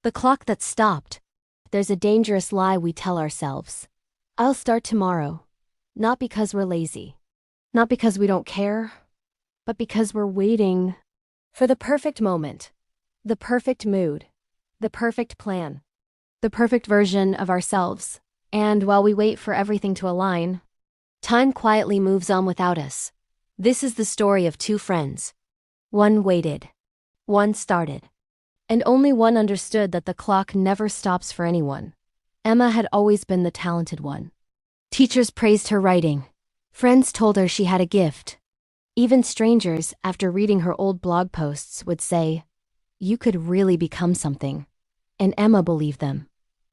The clock that stopped. There's a dangerous lie we tell ourselves. I'll start tomorrow. Not because we're lazy. Not because we don't care. But because we're waiting for the perfect moment. The perfect mood. The perfect plan. The perfect version of ourselves. And while we wait for everything to align, time quietly moves on without us. This is the story of two friends. One waited. One started. And only one understood that the clock never stops for anyone. Emma had always been the talented one. Teachers praised her writing. Friends told her she had a gift. Even strangers, after reading her old blog posts, would say, "You could really become something." And Emma believed them.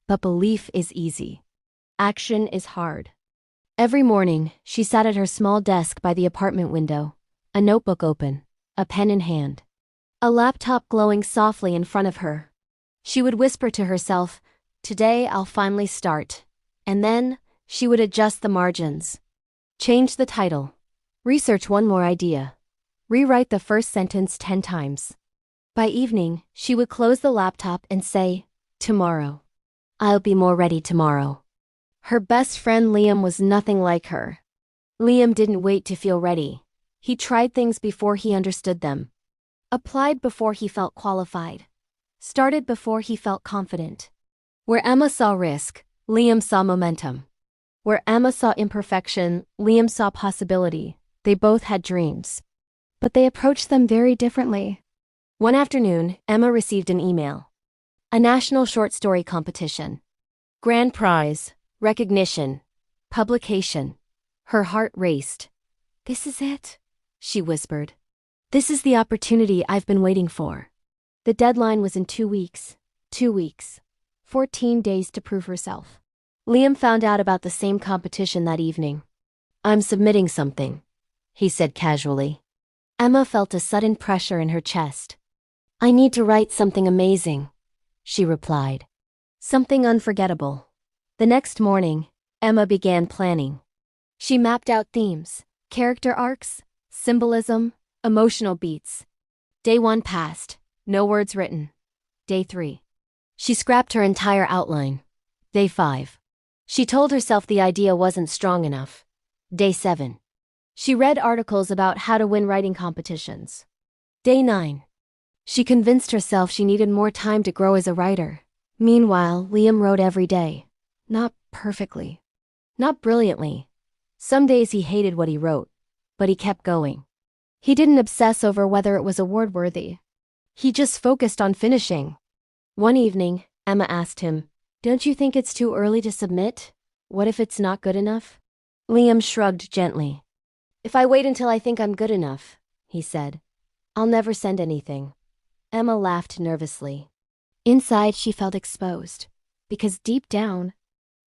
But belief is easy. Action is hard. Every morning, she sat at her small desk by the apartment window, a notebook open, a pen in hand, a laptop glowing softly in front of her. She would whisper to herself, "Today I'll finally start." And then, she would adjust the margins, change the title, research one more idea, rewrite the first sentence 10 times. By evening, she would close the laptop and say, "Tomorrow. I'll be more ready tomorrow." Her best friend Liam was nothing like her. Liam didn't wait to feel ready. He tried things before he understood them. Applied before he felt qualified. Started before he felt confident. Where Emma saw risk, Liam saw momentum. Where Emma saw imperfection, Liam saw possibility. They both had dreams. But they approached them very differently. One afternoon, Emma received an email. A national short story competition. Grand prize, recognition, publication. Her heart raced. "This is it," she whispered. "This is the opportunity I've been waiting for." The deadline was in 2 weeks. 2 weeks. 14 days to prove herself. Liam found out about the same competition that evening. "I'm submitting something," he said casually. Emma felt a sudden pressure in her chest. "I need to write something amazing," she replied. "Something unforgettable." The next morning, Emma began planning. She mapped out themes, character arcs, symbolism, emotional beats. Day 1 passed, no words written. Day 3. She scrapped her entire outline. Day 5. She told herself the idea wasn't strong enough. Day 7. She read articles about how to win writing competitions. Day 9. She convinced herself she needed more time to grow as a writer. Meanwhile, Liam wrote every day. Not perfectly. Not brilliantly. Some days he hated what he wrote, but he kept going. He didn't obsess over whether it was award-worthy. He just focused on finishing. One evening, Emma asked him, "Don't you think it's too early to submit? What if it's not good enough?" Liam shrugged gently. "If I wait until I think I'm good enough," he said, "I'll never send anything." Emma laughed nervously. Inside, she felt exposed, because deep down,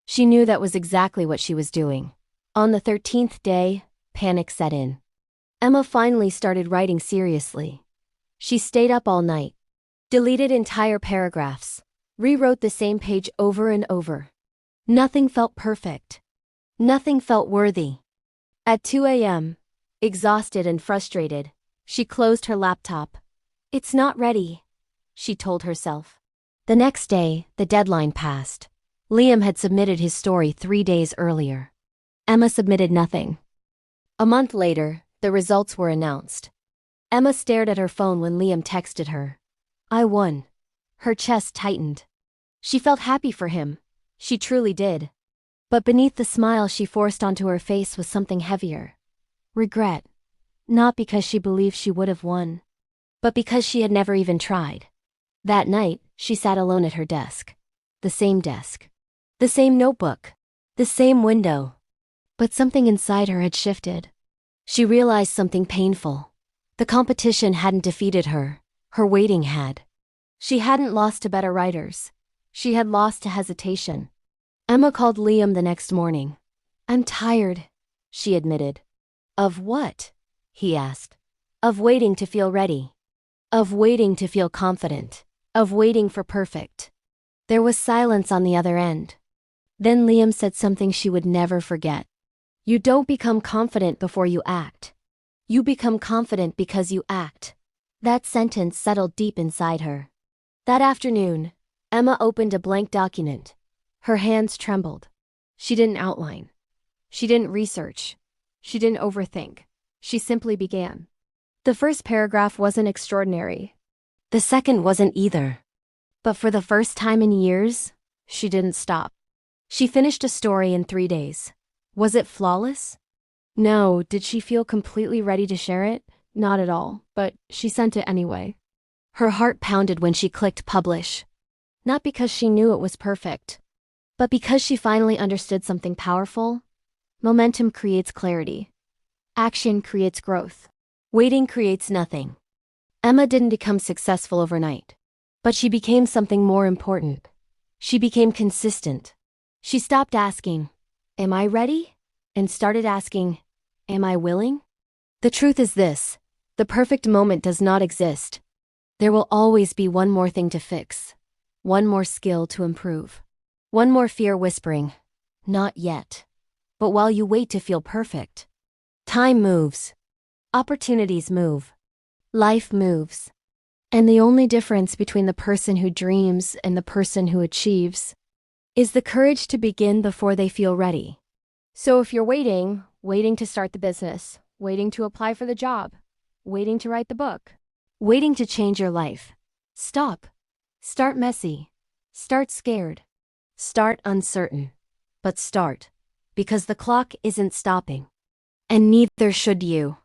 she knew that was exactly what she was doing. On the 13th day, panic set in. Emma finally started writing seriously. She stayed up all night, deleted entire paragraphs, rewrote the same page over and over. Nothing felt perfect. Nothing felt worthy. At 2 a.m., exhausted and frustrated, she closed her laptop. "It's not ready," she told herself. The next day, the deadline passed. Liam had submitted his story 3 days earlier. Emma submitted nothing. A month later, the results were announced. Emma stared at her phone when Liam texted her. "I won." Her chest tightened. She felt happy for him. She truly did. But beneath the smile she forced onto her face was something heavier. Regret. Not because she believed she would have won, but because she had never even tried. That night, she sat alone at her desk. The same desk. The same notebook. The same window. But something inside her had shifted. She realized something painful. The competition hadn't defeated her. Her waiting had. She hadn't lost to better writers. She had lost to hesitation. Emma called Liam the next morning. "I'm tired," she admitted. "Of what?" he asked. "Of waiting to feel ready. Of waiting to feel confident. Of waiting for perfect." There was silence on the other end. Then Liam said something she would never forget. "You don't become confident before you act. You become confident because you act." That sentence settled deep inside her. That afternoon, Emma opened a blank document. Her hands trembled. She didn't outline. She didn't research. She didn't overthink. She simply began. The first paragraph wasn't extraordinary. The second wasn't either. But for the first time in years, she didn't stop. She finished a story in 3 days. Was it flawless? No. Did she feel completely ready to share it? Not at all, but she sent it anyway. Her heart pounded when she clicked publish. Not because she knew it was perfect, but because she finally understood something powerful. Momentum creates clarity. Action creates growth. Waiting creates nothing. Emma didn't become successful overnight, but she became something more important. She became consistent. She stopped asking, "Am I ready?" and started asking, "Am I willing?" The truth is this: the perfect moment does not exist. There will always be one more thing to fix, one more skill to improve, one more fear whispering, "Not yet." But while you wait to feel perfect, time moves, opportunities move, life moves. And the only difference between the person who dreams and the person who achieves is the courage to begin before they feel ready. So if you're waiting to start the business, waiting to apply for the job, waiting to write the book, waiting to change your life, stop. Start messy. Start scared. Start uncertain. But start, because the clock isn't stopping. And neither should you.